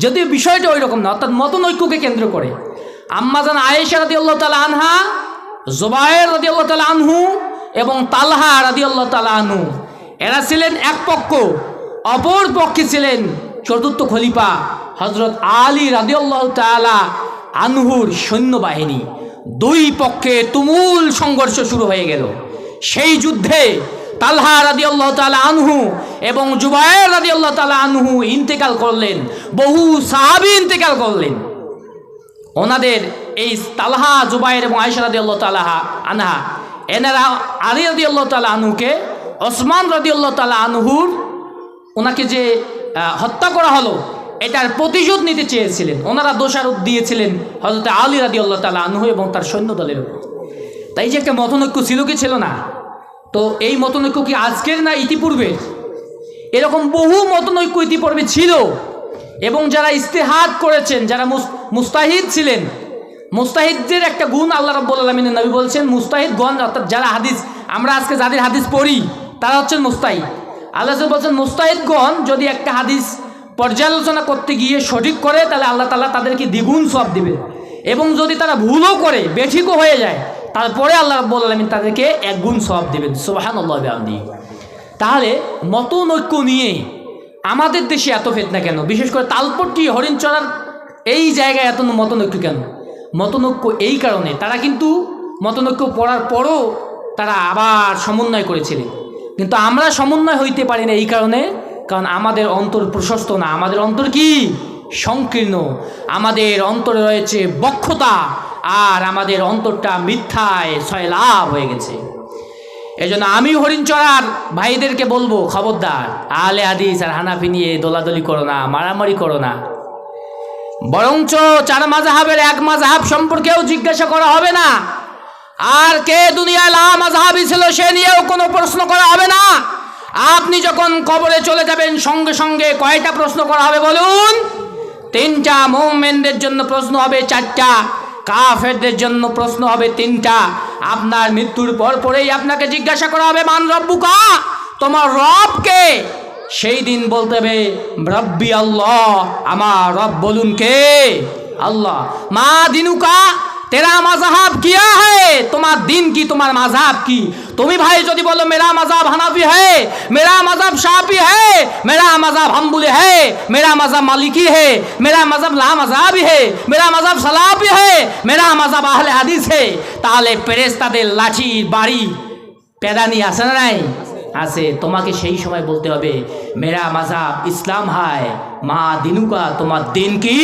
যদিও বিষয়টা ওই রকম না, অর্থাৎ মতনৈক্যকে কেন্দ্র করে। আম্মাজান আয়েশা রাদিয়াল্লাহু তাআলা আনহা, জুবায়ের রাদিয়াল্লাহু তাআলা আনহু এবং তালহা রাদিয়াল্লাহু তাআলা আনহু, এরা ছিলেন এক পক্ষ, অপর পক্ষে ছিলেন চতুর্থ খলিফা হযরত আলী রাদিয়াল্লাহু তাআলা আনহুর সৈন্যবাহিনী। দুই পক্ষে তুমুল সংঘর্ষ শুরু হয়ে গেল। সেই যুদ্ধে তালহা রাদিয়াল্লাহু তাআলা আনহু এবং জুবায়ের রাদিয়াল্লাহু তাআলা আনহু ইন্তেকাল করলেন, বহু সাহাবী ইন্তেকাল করলেন। ওনাদের এই তালহা, জুবায়ের এবং আয়েশা রাদিয়াল্লাহু তাআলা আনহা, এনারা আলী রাদিয়াল্লাহু তাআলা আনহুকে, ওসমান রাদিয়াল্লাহু তাআলা আনহুর ওনাকে যে হত্যা করা হলো এটার প্রতিশোধ নিতে চেয়েছিলেন। ওনারা দোষারোপ দিয়েছিলেন হযরত আলী রাদিয়াল্লাহু তাআলা আনহু এবং তার সৈন্য দলের উপর। তাই যে একটা মতনৈক্য ছিল কি ছিল না? তো এই মতনৈক্য কি আজকের না ইতিপূর্বে? এরকম বহু মতনৈক্য ইতিপূর্বে ছিল, এবং যারা ইজতিহাদ করেছেন, যারা মুস্তাহিদ ছিলেন, মুস্তাহিদদের একটা গুণ আল্লাহ রাব্বুল আলামিনের নবী বলছেন, মুস্তাহিদগণ, অর্থাৎ যারা হাদিস, আমরা আজকে যাদের হাদিস পড়ি তারা হচ্ছেন মুস্তাহিদ। আল্লাহ বলছেন মুস্তাহিদগণ যদি একটা হাদিস পর্যালোচনা করতে গিয়ে সঠিক করে তাহলে আল্লাহ তাআলা তাদেরকে দ্বিগুণ সওয়াব দিবে, এবং যদি তারা ভুলও করে, বেঠিকও হয়ে যায়, তারপরে আল্লাহ রাব্বুল আলামিন তাদেরকে এক গুণ সওয়াব দিবেন। সুবহানাল্লাহি ওয়া বিহামদিহি। তাহলে মতনৈক্য নিয়ে আমাদের দেশে এত ফিতনা কেন? বিশেষ করে তালপট্টি, হরিণচড়ার এই জায়গায় এত মতনৈক্য কেন? মতনৈক্য এই কারণে, তারা কিন্তু মতনৈক্য পড়ার পরও তারা আবার সমন্বয় করেছিলেন, কিন্তু আমরা সমন্বয় হইতে পারি না এই কারণে, কারণ আমাদের অন্তর প্রশস্ত না, আমাদের অন্তর কি? সংকীর্ণ। আমাদের অন্তরে রয়েছে বক্ষতা, আর আমাদের অন্তরটা মিথ্যায় সয়লাভ হয়ে গেছে। এজন্য আমি হরিণচড়ার ভাইদেরকে বলবো, খবরদার আহলে হাদিস আর হানাফি নিয়ে দোলাদলি করো না, মারামারি করো না। বরঞ্চ চার মাযহাবের এক মাযহাব সম্পর্কেও জিজ্ঞাসা করা হবে না, আর কে দুনিয়ায় লা মাযহাবী ছিল সে নিয়েও কোনো প্রশ্ন করা হবে না। আপনি যখন কবরে চলে যাবেন সঙ্গে সঙ্গে কয়টা প্রশ্ন করা হবে বলুন? 3টা। মুমিনদের জন্য প্রশ্ন হবে 4টা, কাফেরদের জন্য প্রশ্ন হবে 3টা। আপনার মৃত্যুর পরেই আপনাকে জিজ্ঞাসা করা হবে মান রব্বুকা, তোমার রবকে? সেই দিন বলতে হবে রব্বি আল্লাহ, আমার রব বলুন কে? আল্লাহ। মা দিনুকা, তেরা মাযহাব কিয়া है, তোমার দিন কি, তোমার মাযহাব কি? তুমি ভাই যদি বলো মেরা মাযহাব হানাফি है, मेरा मजहब शाफी है, मेरा मजहब हम्बली है, मेरा मजहब मालिकी है, मेरा मजहब ला मजहबी है, मेरा मजहब सलाफी है, मेरा मजहब अहले হাদিস है, তাহলে ফেরেশতাদের লাঠি বাড়ি পেদানি আছে না নাই? আছে। তোমাকে সেই সময় বলতে হবে মেরা মাযহাব ইসলাম হায়, মা দিনুকা, তোমার দিন কি?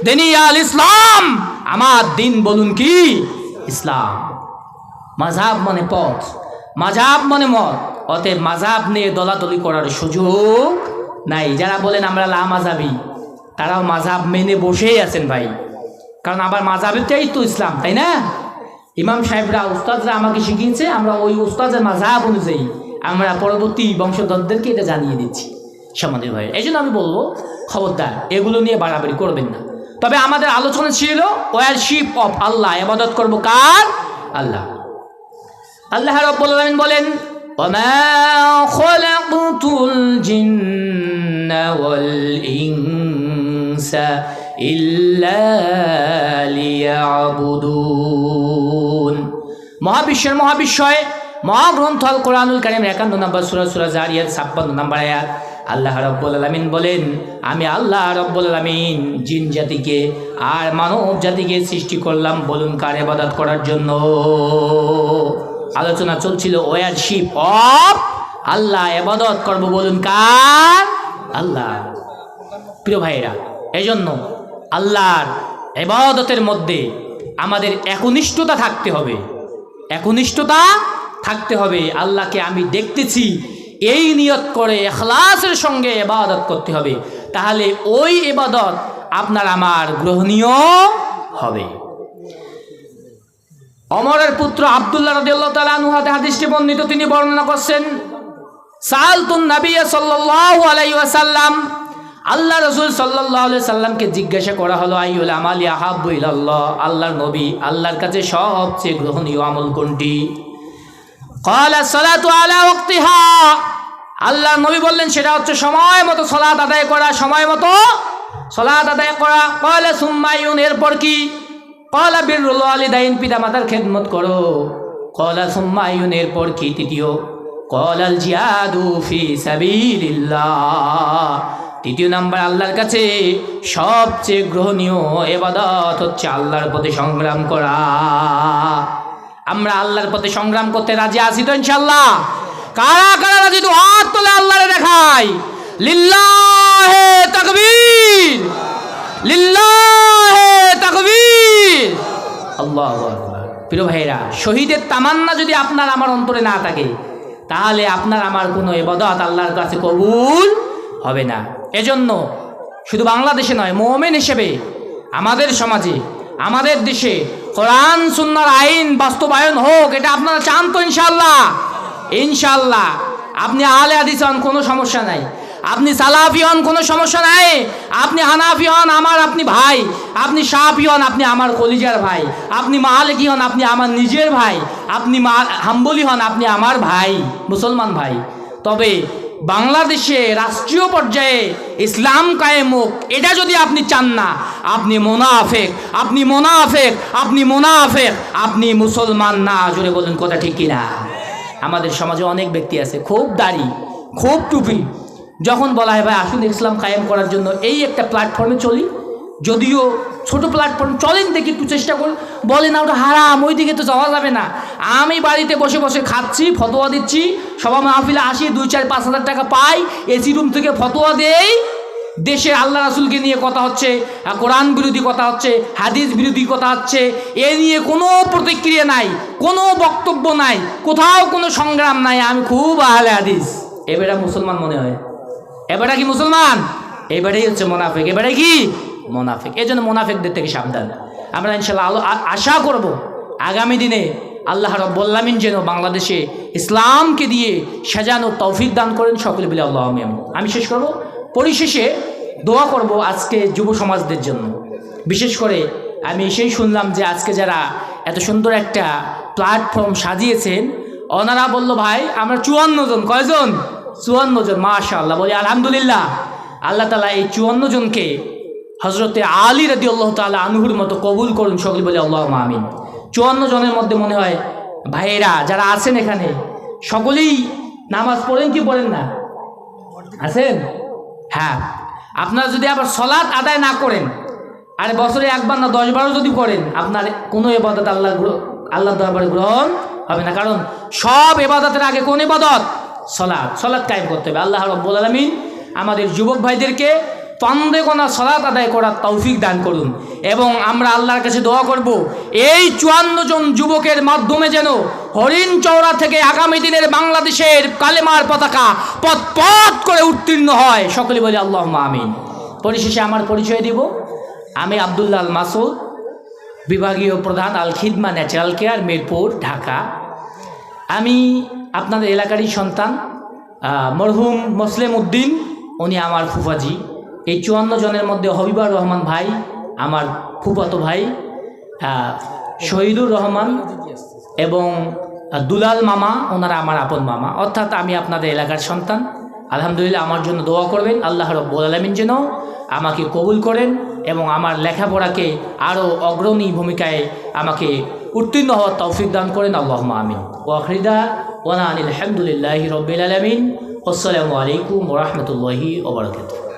দিনিয়াল ইসলাম, আমার দিন বলুন কি? ইসলাম। মাযহাব মানে পথ, মাযহাব মানে মত। অতএব মাযহাব নিয়ে দলাদলি করার সুযোগ নাই। যারা বলেন আমরা লা মাযহাবি, তারাও মাযহাব মেনে বসেই আছেন ভাই, কারণ আবার মাযহাবেরটাই তো ইসলাম, তাই না? ইমাম সাহেবরা, উস্তাদরা আমাকে শিখিয়েছে, আমরা ওই উস্তাদের মাযহাব অনুযায়ী আমরা পরবর্তী বংশধরদেরকে এটা জানিয়ে দিচ্ছি সমাজের ভাই। এই জন্য আমি বলবো খবরদার এগুলো নিয়ে বাড়াবাড়ি করবেন না। তবে আমাদের আলোচনা ছিল ওয়ারশিপ অফ আল্লাহ, ইবাদত করব কার? আল্লাহ। আল্লাহ রাব্বুল আলামিন বলেন ওয়ামা খালাকতুল জিন্না ওয়াল ইনসা ইল্লা লিয়াবুদুন। মহাবিশ্বের মহাবিশ্বয় মহাগ্রন্থ আল কোরআনুল কারীম 51 নম্বর সূরা, সূরা জারিয়াত 56 নম্বর আয়াত। আল্লাহ রাব্বুল আলামিন বলেন আমি আল্লাহ রাব্বুল আলামিন জিন জাতিকে আর মানব জাতিকে সৃষ্টি করলাম, বলুন কার ইবাদত করার জন্য। আলোচনা চলছিল ওয়ারশিপ অফ আল্লাহ, ইবাদত করব বলুন কার? আল্লাহ। প্রিয় ভাইরা, এজন্য আল্লাহর ইবাদতের মধ্যে আমাদের একনিষ্ঠতা থাকতে হবে, একনিষ্ঠতা থাকতে হবে। আল্লাহকে আমি দেখতেছি এই নিয়ত করে ইখলাসের সঙ্গে ইবাদত করতে হবে, তাহলে ওই ইবাদত আপনার আমার গ্রহণীয় হবে। ওমরের পুত্র আব্দুল্লাহ রাদিয়াল্লাহু তাআলা আনহু হাদিসটি বর্ণিত, তিনি বর্ণনা করছেন সালতুন নবী সাল্লাল্লাহু আলাইহি ওয়াসাল্লাম, আল্লাহ রাসূল সাল্লাল্লাহু আলাইহি সাল্লামকে জিজ্ঞাসা করা হলো আইয়ুল আমালি আহাব্বু ইলাল্লাহ, আল্লাহর নবী আল্লাহর কাছে সবচেয়ে গ্রহণীয় আমল কোনটি? ক্বালা সালাতু আলা ওয়াক্তিহা, আল্লাহর নবী বললেন সেটা হচ্ছে সময় মতো সালাত আদায় করা, সময় মতো সালাত আদায় করা। ক্বালা সুম্মা আইয়ুন, এরপর কি? ক্বালা বিররুল ওয়ালিদাইন, পিতামাতার খেদমত করো। ক্বালা সুম্মা আইয়ুন, এরপর কি? তৃতীয়। ক্বালাল জিহাদু ফি সাবিলিল্লাহ, তৃতীয় নাম্বার আল্লাহর কাছে সবচেয়ে গ্রহণীয় ইবাদত হচ্ছে আল্লাহর পথে সংগ্রাম করা। আমরা আল্লাহর পথে সংগ্রাম করতে রাজি আছি তো ইনশাআল্লাহ? কারা কারা রাজি? তো হাত তুলে আল্লাহরে দেখাই। লিল্লাহে তাকবীর, লিল্লাহে তাকবীর, আল্লাহু আকবার। প্রিয় ভাইরা, শহীদের তামান্না যদি আপনার আমার অন্তরে না থাকে, তাহলে আপনার আমার কোনো ইবাদত আল্লাহর কাছে কবুল হবে না। এজন্য শুধু বাংলাদেশে নয়, মুমিন হিসেবে আমাদের সমাজে, আমাদের দেশে কোরআন সুন্নাহর আইন বাস্তবায়ন হোক, এটা আপনারা চান তো ইনশাআল্লাহ? ইনশাআল্লাহ। আপনি আহলে হাদিস হন, কোনো সমস্যা নাই। আপনি সালাফি হন, কোনো সমস্যা নাই। আপনি হানাফি হন, আমার আপনি ভাই। আপনি শাফি হন, আপনি আমার কলিজার ভাই। আপনি মালিকি হন, আপনি আমার নিজের ভাই। আপনি হাম্বলি হন, আপনি আমার ভাই, মুসলমান ভাই। তবে বাংলাদেশে রাষ্ট্রীয় পর্যায়ে ইসলাম কায়েম হোক, এটা যদি আপনি চান না, আপনি মুনাফিক, আপনি মুনাফিক, আপনি মুনাফিক, আপনি মুসলমান না। জোরে বলুন কথা ঠিক কিনা? আমাদের সমাজে অনেক ব্যক্তি আছে খুব দাড়ি, খুব টুপি, যখন বলা হয় ভাই আসুন ইসলাম কায়েম করার জন্য এই একটা প্ল্যাটফর্মে চলি, যদিও ছোট প্ল্যাটফর্ম, চলেন দেখি একটু চেষ্টা করুন, বলে না ওটা হারাম, ওই দিকে তো যাওয়া যাবে না। আমি বাড়িতে বসে বসে খাচ্ছি, ফতোয়া দিচ্ছি, সভা মাহফিলে আসি, 2-4-5 হাজার টাকা পাই, এসি রুম থেকে ফতোয়া দেই। দেশে আল্লাহ রাসূলকে নিয়ে কথা হচ্ছে, কোরআন বিরোধী কথা হচ্ছে, হাদিস বিরোধী কথা হচ্ছে, এ নিয়ে কোনো প্রতিক্রিয়া নাই, কোনো বক্তব্য নাই, কোথাও কোনো সংগ্রাম নাই। আমি খুব আহলে হাদিস, এবারে মুসলমান মনে হয়? এবারে কি মুসলমান? এবারেই হচ্ছে মুনাফিক, এবারে কি মুনাফিক। এই জন্য মুনাফিকদের থেকে সাবধান। আমরা ইনশাআল্লাহ আশা করব আগামী দিনে আল্লাহ রাব্বুল আলামিন যেন বাংলাদেশে ইসলামকে দিয়ে সাজানো তৌফিক দান করেন। সকলে বলে আল্লাহু আমিন। আমি শেষ করব, পরিশেষে দোয়া করব আজকে যুব সমাজদের জন্য। বিশেষ করে আমি সেই শুনলাম যে আজকে যারা এত সুন্দর একটা প্ল্যাটফর্ম সাজিয়েছেন, ওনারা বললো ভাই আমরা 54 জন। কয়জন? 54 জন। মাশাআল্লাহ, বলি আলহামদুলিল্লাহ। আল্লাহ তাআলা এই 54 জনকে হযরতে আলী রাদিয়াল্লাহু তাআলা আনহুর মতো কবুল করুন, সকলে বলে আল্লাহুম্মা আমিন। 54 জনের মধ্যে মনে হয় ভাইয়েরা যারা আছেন এখানে সকলেই নামাজ পড়েন কি পড়েন না? আছেন? হ্যাঁ। আপনারা যদি আবার সলাৎ আদায় না করেন, আর বছরে একবার না 10-12 যদি করেন, আপনার কোনো ইবাদত আল্লাহর দরবারে গ্রহণ হবে না। কারণ সব ইবাদতের আগে কোন ইবাদত? সলাৎ। সলাৎ কায়েম করতে হবে। আল্লাহ রাব্বুল আলামিন আমাদের যুবক ভাইদেরকে তন্দেগোনা সলাৎ আদায় করার তৌফিক দান করুন। এবং আমরা আল্লাহর কাছে দোয়া করব এই 54 জন যুবকের মাধ্যমে যেন হরিণ চৌরা থেকে আগামী দিনের বাংলাদেশের কালেমার পতাকা পথ পথ করে উত্তীর্ণ হয়। সকলে বলে আল্লাহুম্মা আমিন। পরিশেষে আমার পরিচয় দিব। আমি আব্দুল্লাহ আল মাসুদ, বিভাগীয় প্রধান আল খিদমা ন্যাচারাল কেয়ার, মিরপুর, ঢাকা। আমি আপনাদের এলাকারই সন্তান। মরহুম মোসলেম উদ্দিন উনি আমার ফুফাজি। এই 54 জনের মধ্যে হবিবুর রহমান ভাই আমার ফুফাতো ভাই, শহীদুর রহমান এবং দুলাল মামা ওনারা আমার আপন মামা। অর্থাৎ আমি আপনাদের এলাকার সন্তান। আলহামদুলিল্লাহ, আমার জন্য দোয়া করবেন। আল্লাহ রাব্বুল আলামিন যেন আমাকে কবুল করেন এবং আমার লেখাপড়াকে আরও অগ্রণী ভূমিকায় আমাকে উত্তীর্ণ হওয়ার তৌফিক দান করেন। আল্লাহুম্মা আমিন। ওয়া আখিরুদা ওয়া আলহামদুলিল্লাহি রাব্বিল আলামিন। আসসালামু আলাইকুম ওয়া রাহমাতুল্লাহি ওয়া বারাকাতুহু।